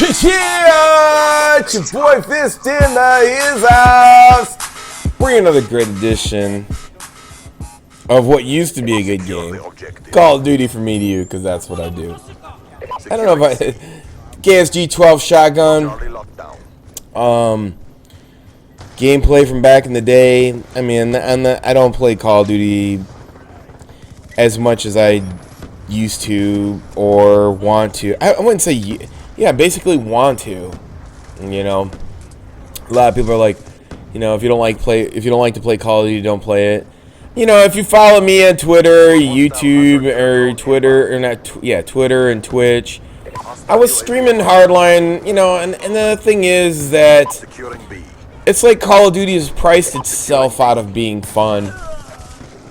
Yeah, it's your boy Fist in his house. Bring another great edition of what used to be a good game, Call of Duty from me to you, because that's what I do. I don't know if KSG 12 shotgun, gameplay from back in the day. I mean, I don't play Call of Duty as much as I used to or want to. I wouldn't say, yeah, basically want to. You know, a lot of people are like, you know, if you don't like to play Call of Duty, don't play it. You know, if you follow me on Twitter, YouTube, or Twitter, or not, Twitter and Twitch, I was streaming Hardline. You know, and the thing is that it's like Call of Duty has priced itself out of being fun.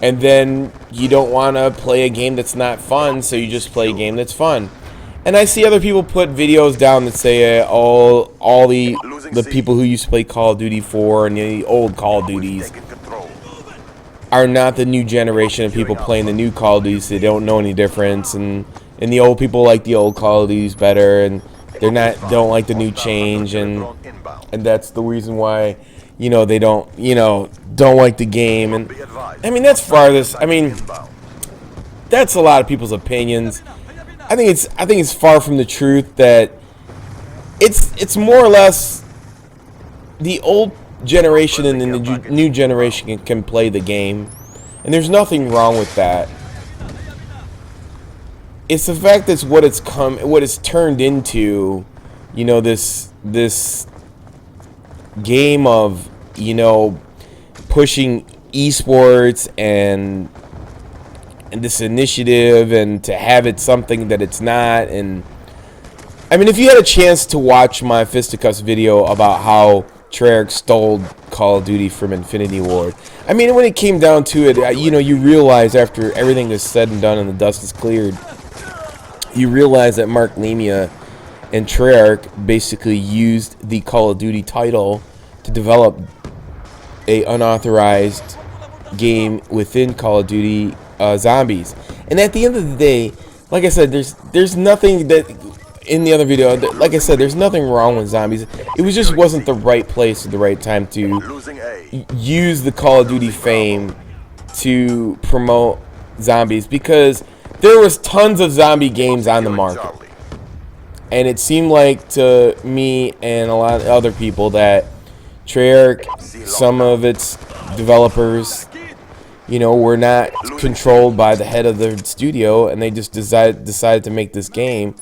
And then you don't want to play a game that's not fun, so you just play a game that's fun. And I see other people put videos down that say all the people who used to play Call of Duty 4 and the old Call of Duties are not the new generation of people playing the new Call of Duties. They don't know any difference, and the old people like the old Call of Duties better, and don't like the new change, and that's the reason why, you know, they don't like the game. And I mean, that's farthest. I mean, that's a lot of people's opinions. I think it's far from the truth that it's more or less the old generation and the new generation can play the game, and there's nothing wrong with that. It's the fact that's what it's turned into, you know, this game of, you know, pushing esports and this initiative, and to have it something that it's not. And I mean, if you had a chance to watch my Fisticuffs video about how Treyarch stole Call of Duty from Infinity Ward, I mean, when it came down to it, you know, you realize after everything is said and done and the dust is cleared, you realize that Mark Lemia and Treyarch basically used the Call of Duty title to develop a unauthorized game within Call of Duty Zombies. And at the end of the day, like I said, there's nothing that in the other video, like I said, there's nothing wrong with Zombies. It just wasn't the right place at the right time to use the Call of Duty fame to promote Zombies, because there was tons of zombie games on the market. And it seemed like to me and a lot of other people that Treyarch, some of its developers, you know, were not controlled by the head of the studio, and they just decided to make this game,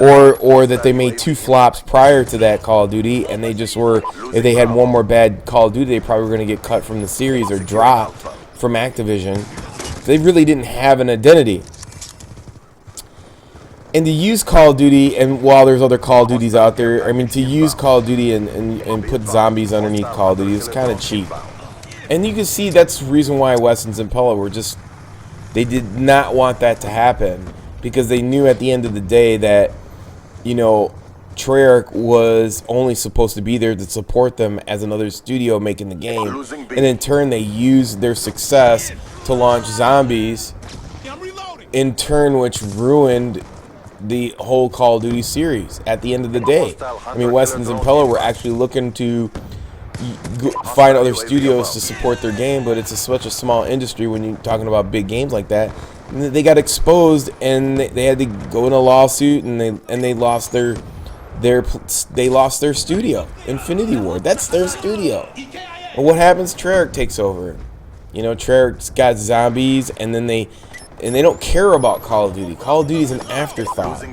or that they made 2 flops prior to that Call of Duty, and they just were, if they had one more bad Call of Duty, they probably were going to get cut from the series or dropped from Activision. They really didn't have an identity. And to use Call of Duty, and while there's other Call of Duties out there, I mean, to use Call of Duty and put zombies underneath Call of Duty is kind of cheap. And you can see that's the reason why Wessons and Pella were just, they did not want that to happen, because they knew at the end of the day that, you know, Treyarch was only supposed to be there to support them as another studio making the game, and in turn they used their success to launch Zombies, in turn which ruined the whole Call of Duty series at the end of the day. I mean, Wessons and Pella were actually looking to find other studios to support their game, but it's such a small industry when you're talking about big games like that. And they got exposed, and they had to go in a lawsuit, and they lost their studio, Infinity Ward. That's their studio. And what happens? Treyarch takes over. You know, Treyarch's got Zombies, and then they don't care about Call of Duty. Call of Duty is an afterthought,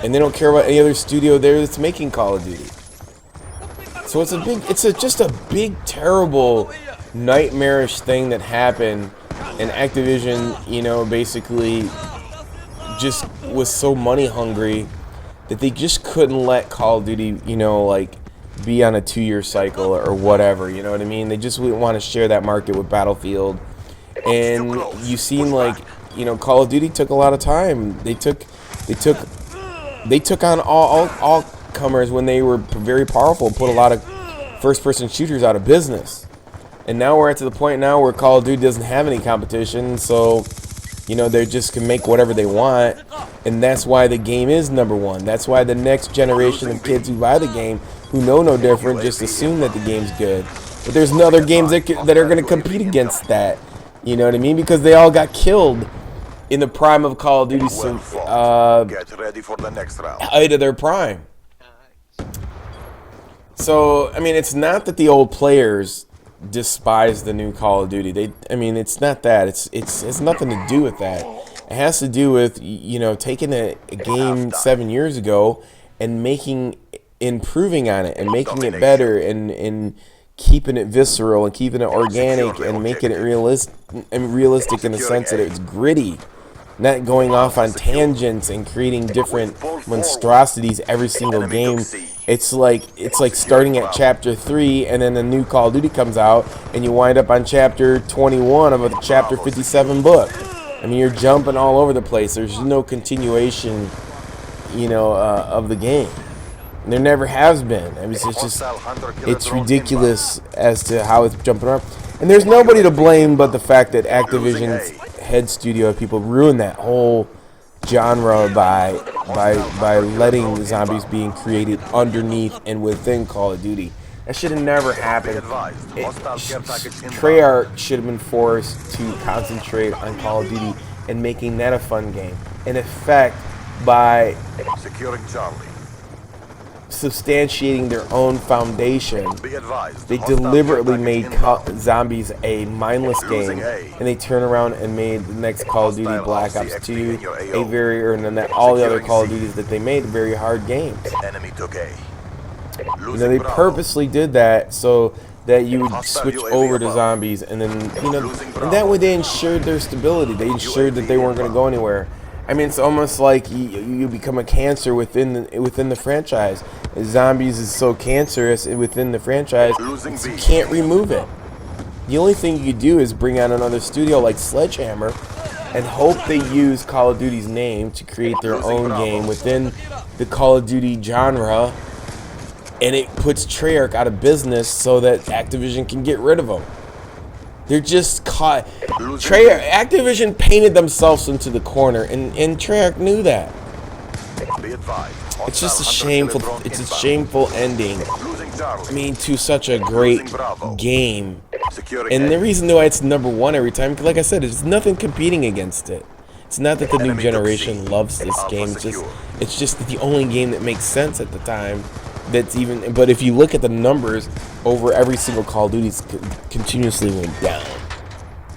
and they don't care about any other studio there that's making Call of Duty. So it's just a big, terrible, nightmarish thing that happened, and Activision, you know, basically just was so money hungry that they just couldn't let Call of Duty, you know, like, be on a 2-year cycle or whatever, you know what I mean? They just wouldn't want to share that market with Battlefield. And you seem like, you know, Call of Duty took a lot of time. They took on all comers when they were very powerful, put a lot of first-person shooters out of business. And now we're at to the point now where Call of Duty doesn't have any competition, so You know, they just can make whatever they want, and that's why the game is number one. That's why the next generation of kids who buy the game, who know no different, just assume that the game's good. But there's other games that are going to compete against that. You know what I mean? Because they all got killed in the prime of Call of Duty, Get ready for the next round. height of their prime. So, I mean, it's not that the old players despise the new Call of Duty. I mean, it's not that. It has nothing to do with that. It has to do with, you know, taking a game 7 years ago and improving on it and making it better and keeping it visceral and keeping it organic and making it realistic in the sense that it's gritty, not going off on tangents and creating different monstrosities every single game. It's like starting at chapter 3 and then a new Call of Duty comes out and you wind up on chapter 21 of a chapter 57 book. I mean, you're jumping all over the place. There's no continuation, you know, of the game. There never has been. I mean, it's ridiculous as to how it's jumping around. And there's nobody to blame but the fact that Activision's head studio people ruined that whole genre by letting zombies being created underneath and within Call of Duty. That should have never happened. Treyarch should have been forced to concentrate on Call of Duty and making that a fun game. In effect, by Securing Charlie. substantiating their own foundation, they deliberately made Zombies a mindless game, and they turn around and made the next Call of Duty, Black Ops 2, all the other Call of Duties that they made very hard games. Enemy took A. You know, they purposely did that so that you would switch over to Zombies, and then, you know, and that way they ensured their stability. They ensured that they weren't going to go anywhere. I mean, it's almost like you become a cancer within the franchise. Zombies is so cancerous within the franchise, you can't remove it. The only thing you do is bring out another studio like Sledgehammer and hope they use Call of Duty's name to create their own game within the Call of Duty genre, and it puts Treyarch out of business so that Activision can get rid of them. They're just caught. Activision painted themselves into the corner, and Treyarch knew that. It's just a shameful ending. I mean, to such a great game. And the reason why it's number one every time, like I said, there's nothing competing against it. It's not that the new generation loves this game. It's just the only game that makes sense at the time. But if you look at the numbers over every single Call of Duty, it's continuously went down.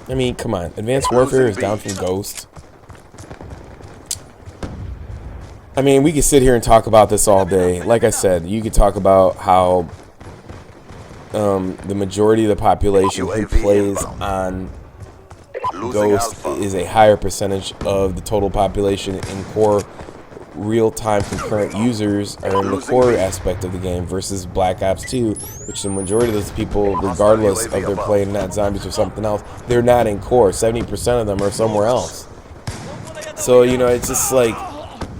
I mean, come on. Advanced Warfare is down from Ghost. I mean, we could sit here and talk about this all day. Like I said, you could talk about how the majority of the population who plays on Ghost is a higher percentage of the total population in core real-time concurrent users are in the core aspect of the game versus Black Ops 2, which the majority of those people, regardless of their playing not Zombies or something else, they're not in core. 70% of them are somewhere else. So, you know, it's just like,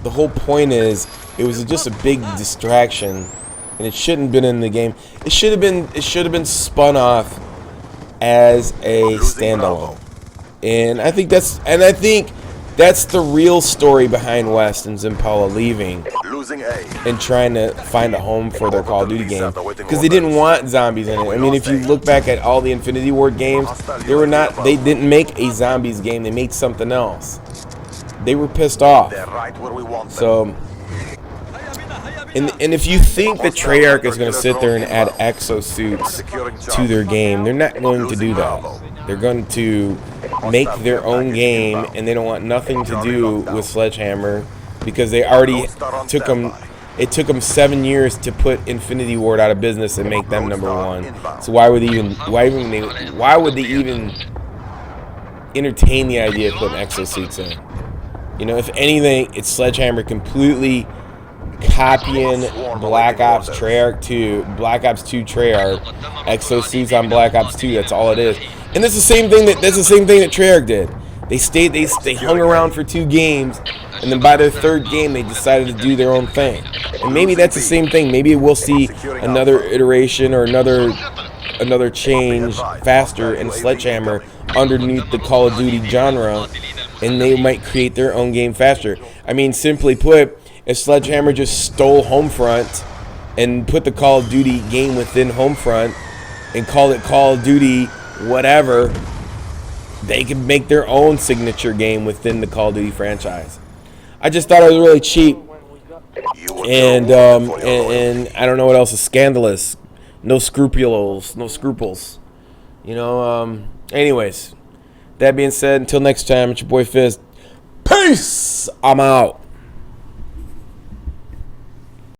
the whole point is, it was just a big distraction, and it shouldn't have been in the game. It should have been spun off as a standalone. And I think that's the real story behind West and Zimpala leaving and trying to find a home for their Call of Duty game, because they didn't want zombies in it. I mean, if you look back at all the Infinity Ward games, they didn't make a zombies game. They made something else. They were pissed off. So, and if you think that Treyarch is going to sit there and add exosuits to their game, they're not going to do that. They're going to make their own game, and they don't want nothing to do with Sledgehammer, because they already took them. It took them 7 years to put Infinity Ward out of business and make them number one. So why would they even entertain the idea of putting exosuits in? You know, if anything, it's Sledgehammer completely copying Black Ops Treyarch 2, Black Ops 2 Treyarch, exosuits on Black Ops 2. That's all it is. And that's the same thing that Treyarch did. They hung around for 2 games, and then by their 3rd game, they decided to do their own thing. And maybe that's the same thing. Maybe we'll see another iteration or another change faster in Sledgehammer underneath the Call of Duty genre, and they might create their own game faster. I mean, simply put, if Sledgehammer just stole Homefront and put the Call of Duty game within Homefront and called it Call of Duty whatever, they could make their own signature game within the Call of Duty franchise. I just thought it was really cheap, and I don't know what else is scandalous. No scruples. You know. Anyways, that being said, until next time, it's your boy Fizz. Peace. I'm out.